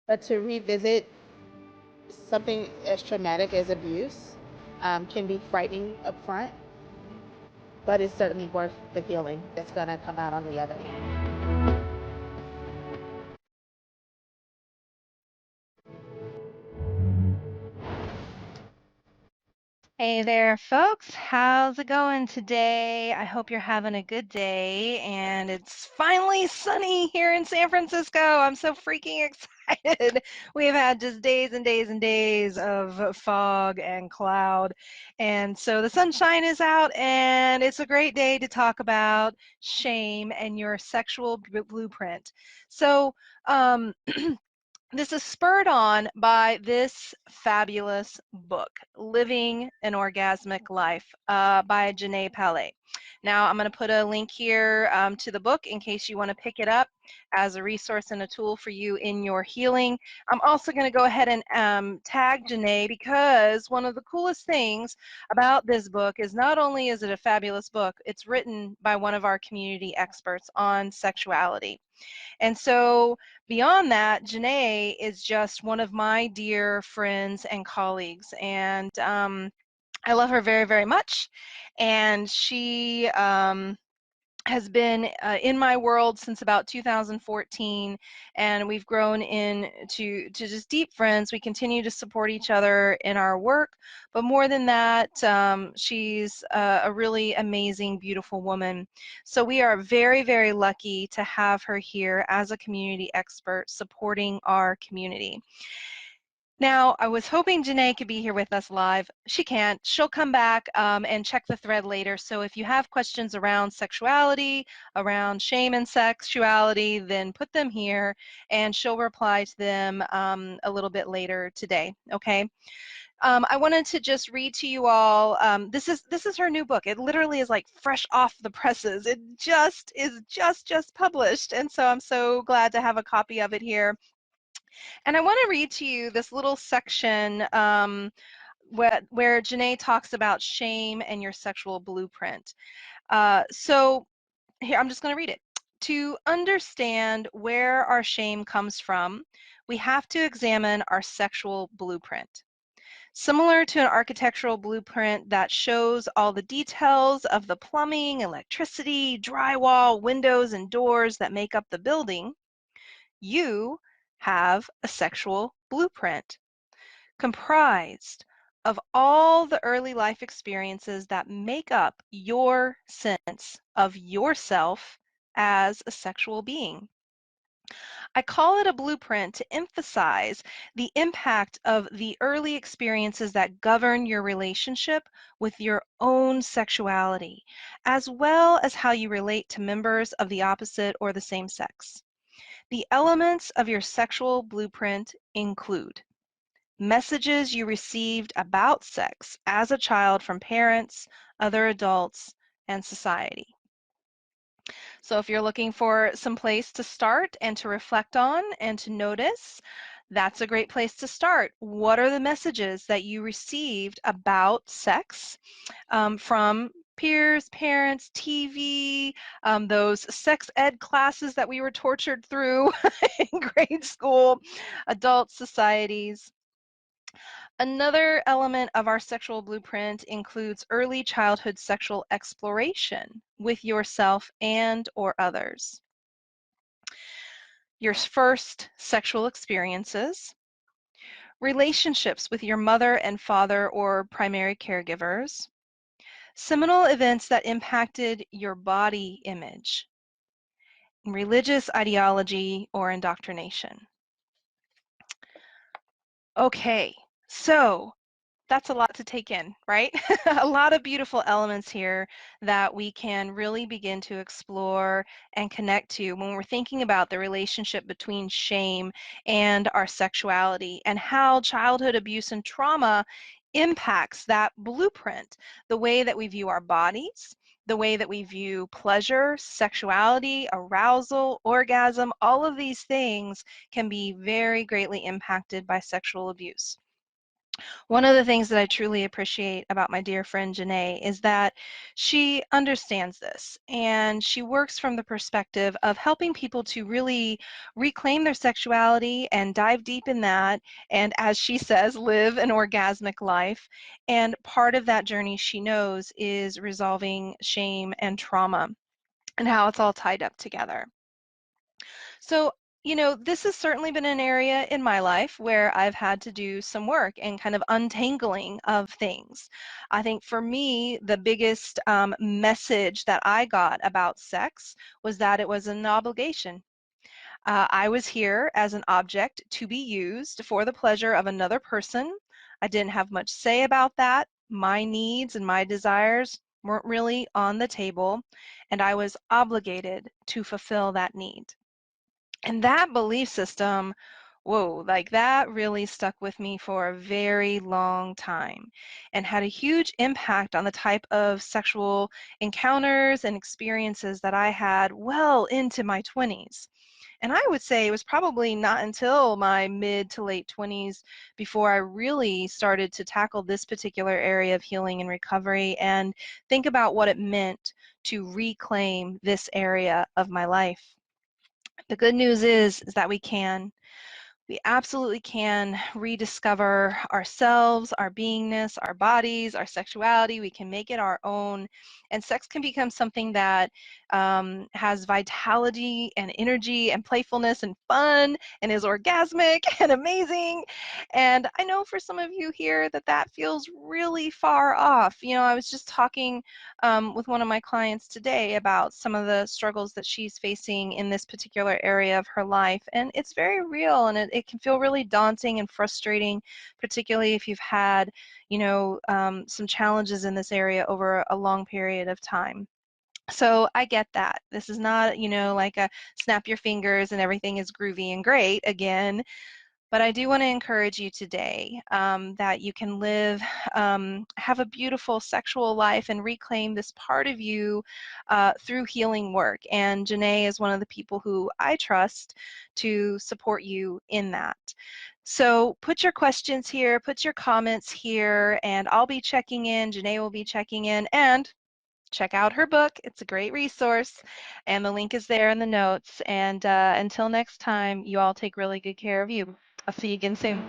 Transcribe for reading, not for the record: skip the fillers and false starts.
But to revisit something as traumatic as abuse can be frightening up front, but it's certainly worth the healing that's going to come out on the other end. Hey there, folks. How's it going today? I hope you're having a good day. And it's finally sunny here in San Francisco. I'm so freaking excited. We've had just days and days and days of fog and cloud. And so the sunshine is out, and it's a great day to talk about shame and your sexual blueprint. So, um, this is spurred on by this fabulous book, Living an Orgasmic Life, by Janae Palais. Now, I'm going to put a link here to the book in case you want to pick it up as a resource and a tool for you in your healing. I'm also going to go ahead and tag Janae, because one of the coolest things about this book is not only is it a fabulous book, it's written by one of our community experts on sexuality. And so beyond that, Janae is just one of my dear friends and colleagues. And I love her very, very much. And she has been in my world since about 2014, and we've grown into just deep friends. We continue to support each other in our work, but more than that, she's a really amazing, beautiful woman. So we are very, very lucky to have her here as a community expert supporting our community. Now, I was hoping Janae could be here with us live. She can't. She'll come back and check the thread later. So if you have questions around sexuality, around shame and sexuality, then put them here and she'll reply to them a little bit later today, okay? I wanted to just read to you all. This is her new book. It literally is like fresh off the presses. It just is just published, and so I'm so glad to have a copy of it here. And I want to read to you this little section where Janae talks about shame and your sexual blueprint. So here, I'm just going to read it. To understand where our shame comes from, we have to examine our sexual blueprint. Similar to an architectural blueprint that shows all the details of the plumbing, electricity, drywall, windows, and doors that make up the building, you have a sexual blueprint comprised of all the early life experiences that make up your sense of yourself as a sexual being. I call it a blueprint to emphasize the impact of the early experiences that govern your relationship with your own sexuality, as well as how you relate to members of the opposite or the same sex. The elements of your sexual blueprint include messages you received about sex as a child from parents, other adults, and society. So if you're looking for some place to start and to reflect on and to notice, that's a great place to start. What are the messages that you received about sex from peers, parents, TV, those sex ed classes that we were tortured through in grade school, adult societies? Another element of our sexual blueprint includes early childhood sexual exploration with yourself and or others. Your first sexual experiences, relationships with your mother and father or primary caregivers, seminal events that impacted your body image, religious ideology or indoctrination. Okay, so that's a lot to take in, right? A lot of beautiful elements here that we can really begin to explore and connect to when we're thinking about the relationship between shame and our sexuality, and how childhood abuse and trauma impacts that blueprint, the way that we view our bodies, the way that we view pleasure, sexuality, arousal, orgasm. All of these things can be very greatly impacted by sexual abuse. One of the things that I truly appreciate about my dear friend Janae is that she understands this and she works from the perspective of helping people to really reclaim their sexuality and dive deep in that. And as she says, live an orgasmic life. And part of that journey, she knows, is resolving shame and trauma and how it's all tied up together. So, this has certainly been an area in my life where I've had to do some work and kind of untangling of things. I think for me, the biggest message that I got about sex was that it was an obligation. I was here as an object to be used for the pleasure of another person. I didn't have much say about that. My needs and my desires weren't really on the table, and I was obligated to fulfill that need. And that belief system, whoa, like that really stuck with me for a very long time and had a huge impact on the type of sexual encounters and experiences that I had well into my 20s. And I would say it was probably not until my mid to late 20s before I really started to tackle this particular area of healing and recovery and think about what it meant to reclaim this area of my life. The good news is that we absolutely can rediscover ourselves, our beingness, our bodies, our sexuality. We can make it our own. And sex can become something that has vitality and energy and playfulness and fun and is orgasmic and amazing. And I know for some of you here that that feels really far off. I was just talking with one of my clients today about some of the struggles that she's facing in this particular area of her life. And it's very real and it can feel really daunting and frustrating, particularly if you've had, some challenges in this area over a long period of time. So I get that. This is not, like a snap your fingers and everything is groovy and great again. But I do want to encourage you today that you can have a beautiful sexual life and reclaim this part of you through healing work. And Janae is one of the people who I trust to support you in that. So put your questions here, put your comments here, and I'll be checking in. Janae will be checking in, and check out her book. It's a great resource, and the link is there in the notes. And until next time, you all take really good care of you. I'll see you again soon.